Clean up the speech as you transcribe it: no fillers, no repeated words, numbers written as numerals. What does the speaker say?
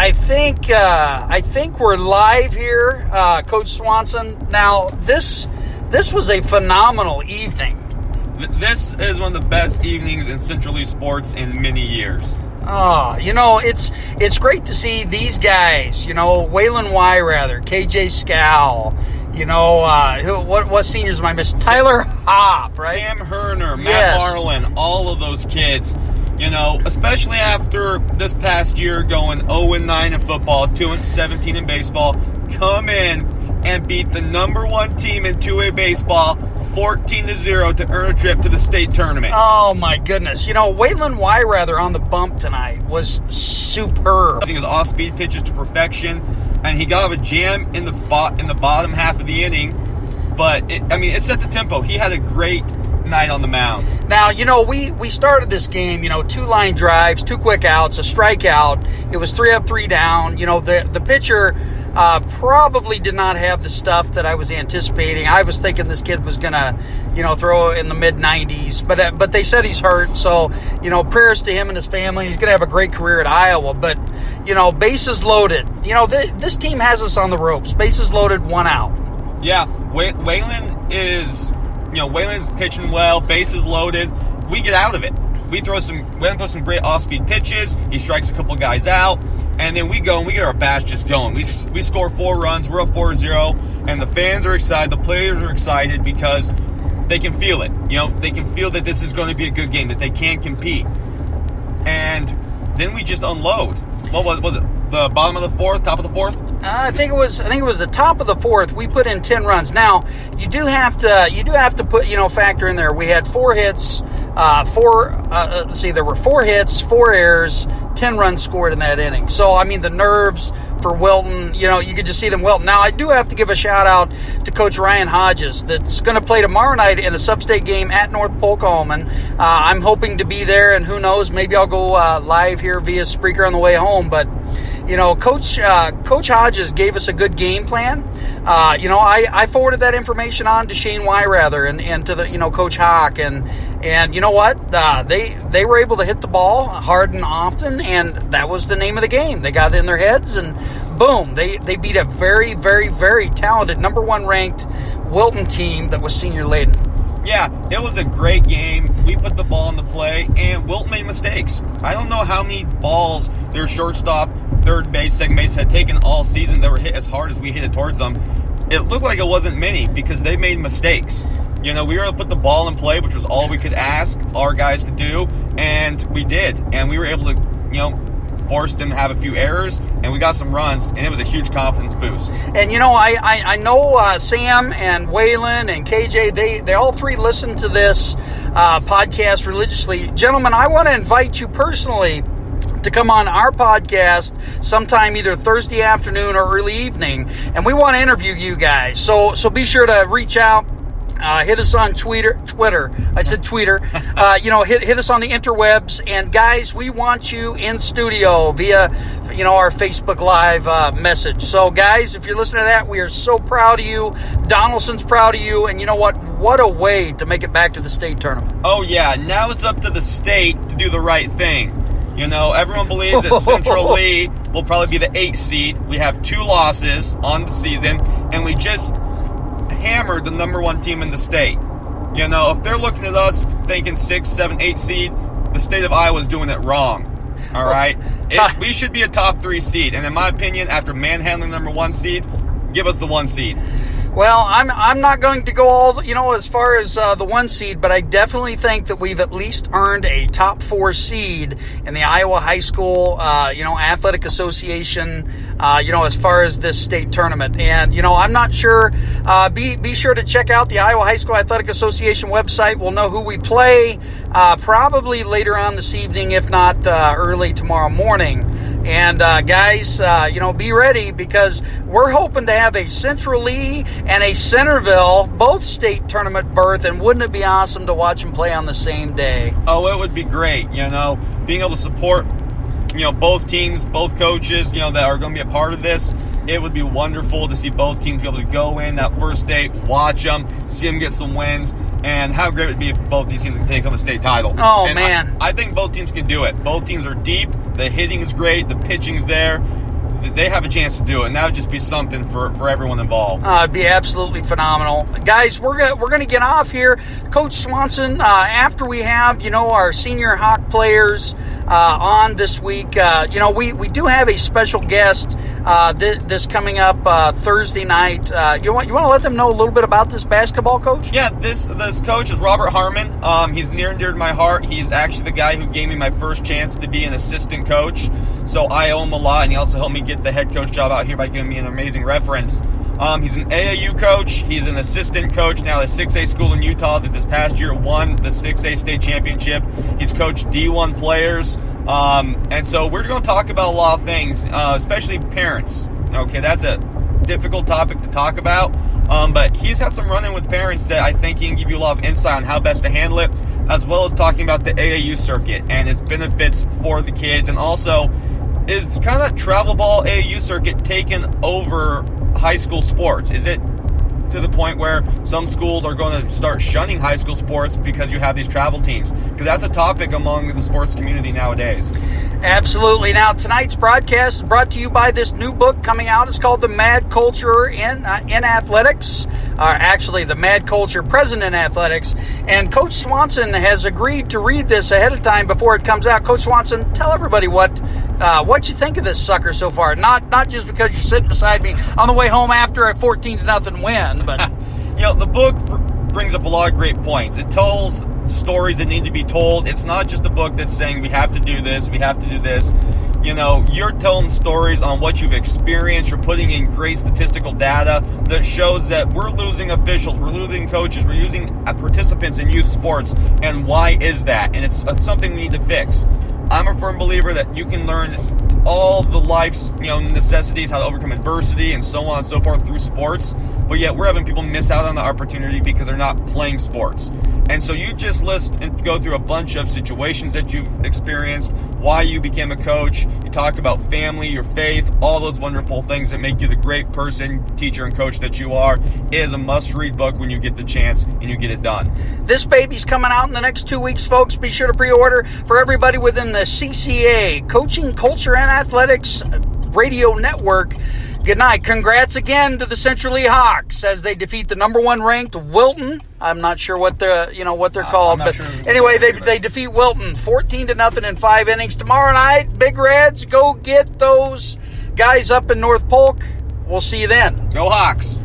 I think we're live here, Coach Swanson. Now, this was a phenomenal evening. This is one of the best evenings in Central Lee sports in many years. Oh, it's great to see these guys. Waylon Wyrather, KJ Scow. What seniors am I missing? Tyler Hopp, right? Sam Herner, Matt Yes. Marlin, all of those kids. Especially after this past year going 0-9 in football, 2-17 in baseball, come in and beat the number one team in 2A baseball 14-0 to earn a trip to the state tournament. Oh, my goodness. Waylon Wyrather on the bump tonight was superb. I think his off-speed pitches to perfection, and he got a jam in the bottom half of the inning, but it set the tempo. He had a great night on the mound. Now, we started this game, 2 line drives, 2 quick outs, a strikeout. It was 3 up, 3 down. The pitcher probably did not have the stuff that I was anticipating. I was thinking this kid was going to, throw in the mid-90s, but they said he's hurt. So, prayers to him and his family. He's going to have a great career at Iowa. But, bases loaded. This team has us on the ropes. Bases loaded, 1 out. Yeah, Waylon's pitching well, bases loaded. We get out of it. We throw some great off-speed pitches. He strikes a couple guys out, and then we go and we get our bats just going. We score 4 runs. We're up 4-0, and the fans are excited. The players are excited because they can feel it. They can feel that this is going to be a good game, that they can compete. And then we just unload. What was it? The bottom of the 4th, top of the 4th? I think it was the top of the 4th. We put in 10 runs. Now, you do have to put, factor in there. We had 4 hits, there were 4 hits, 4 errors, 10 runs scored in that inning. So, the nerves for Wilton, you could just see them wilting. Now, I do have to give a shout out to Coach Ryan Hodges that's going to play tomorrow night in a sub-state game at North Polk-Holman. I'm hoping to be there, and who knows, maybe I'll go live here via Spreaker on the way home, but Coach Hodges gave us a good game plan. I forwarded that information on to Shane Wyrather and to the Coach Hawk, and you know what? They were able to hit the ball hard and often, and that was the name of the game. They got it in their heads, and boom, they beat a very, very, very talented number 1 ranked Wilton team that was senior laden. Yeah, it was a great game. We put the ball in the play, and Wilton made mistakes. I don't know how many balls their shortstop, third base, second base had taken all season that were hit as hard as we hit it towards them. It looked like it wasn't many because they made mistakes. We were able to put the ball in play, which was all we could ask our guys to do, and we did. And we were able to, force them to have a few errors, and we got some runs, and it was a huge confidence boost. And I know Sam and Waylon and KJ, they all 3 listen to this podcast religiously. Gentlemen, I want to invite you personally to come on our podcast sometime either Thursday afternoon or early evening, and we want to interview you guys. So be sure to reach out. Hit us on Twitter. I said Twitter. Hit us on the interwebs. And guys, we want you in studio via, our Facebook Live message. So guys, if you're listening to that, we are so proud of you. Donaldson's proud of you. And you know what? What a way to make it back to the state tournament. Oh yeah, now it's up to the state to do the right thing. Everyone believes that Central Lee will probably be the 8th seed. We have 2 losses on the season, and we just hammered the number 1 team in the state. If they're looking at us thinking 6, 7, 8 seed, the state of Iowa is doing it wrong. All right? We should be a top 3 seed. And in my opinion, after manhandling number 1 seed, give us the 1 seed. Well, I'm not going to go all, as far as the 1 seed, but I definitely think that we've at least earned a top 4 seed in the Iowa High School, Athletic Association, as far as this state tournament. And, I'm not sure. Be sure to check out the Iowa High School Athletic Association website. We'll know who we play probably later on this evening, if not early tomorrow morning. And guys, be ready because we're hoping to have a Central Lee and a Centerville both state tournament berth, and wouldn't it be awesome to watch them play on the same day? Oh, it would be great, being able to support, both teams, both coaches, that are going to be a part of this. It would be wonderful to see both teams be able to go in that first day, watch them, see them get some wins, and how great it would be if both these teams can take home a state title. Oh, and man. I think both teams can do it. Both teams are deep. The hitting is great. The pitching's there. they have a chance to do it, and that would just be something for everyone involved. It'd be absolutely phenomenal. Guys, we're gonna get off here. Coach Swanson, after we have, our senior Hawk players on this week, we do have a special guest this coming up Thursday night. You want to let them know a little bit about this basketball coach? Yeah, this coach is Robert Harmon. He's near and dear to my heart. He's actually the guy who gave me my first chance to be an assistant coach, so I owe him a lot, and he also helped me get the head coach job out here by giving me an amazing reference. He's an AAU coach. He's an assistant coach now at a 6A school in Utah that this past year won the 6A state championship. He's coached D1 players. And so we're going to talk about a lot of things, especially parents. Okay, that's a difficult topic to talk about. But he's had some run-in with parents that I think he can give you a lot of insight on how best to handle it, as well as talking about the AAU circuit and its benefits for the kids, and also is kind of that travel ball AAU circuit taken over high school sports? Is it to the point where some schools are going to start shunning high school sports because you have these travel teams? Because that's a topic among the sports community nowadays. Absolutely. Now, tonight's broadcast is brought to you by this new book coming out. It's called The Mad Culture in Athletics. Actually, The Mad Culture Present in Athletics. And Coach Swanson has agreed to read this ahead of time before it comes out. Coach Swanson, tell everybody what you think of this sucker so far. Not just because you're sitting beside me on the way home after a 14-0 win, but the book brings up a lot of great points. It tells stories that need to be told. It's not just a book that's saying we have to do this, we have to do this. You're telling stories on what you've experienced. You're putting in great statistical data that shows that we're losing officials, we're losing coaches, we're losing participants in youth sports, and why is that? And it's something we need to fix. I'm a firm believer that you can learn all the life's necessities, how to overcome adversity, and so on and so forth through sports, but yet we're having people miss out on the opportunity because they're not playing sports. And so you just list and go through a bunch of situations that you've experienced, why you became a coach. You talk about family, your faith, all those wonderful things that make you the great person, teacher, and coach that you are. It is a must-read book when you get the chance and you get it done. This baby's coming out in the next 2 weeks, folks. Be sure to pre-order for everybody within the CCA, Coaching, Culture, and Athletics Radio Network. Good night. Congrats again to the Central Lee Hawks as they defeat the number 1 ranked Wilton. I'm not sure what they're called, but sure. Anyway, they defeat Wilton 14-0 in 5 innings. Tomorrow night, Big Reds, go get those guys up in North Polk. We'll see you then. Go Hawks.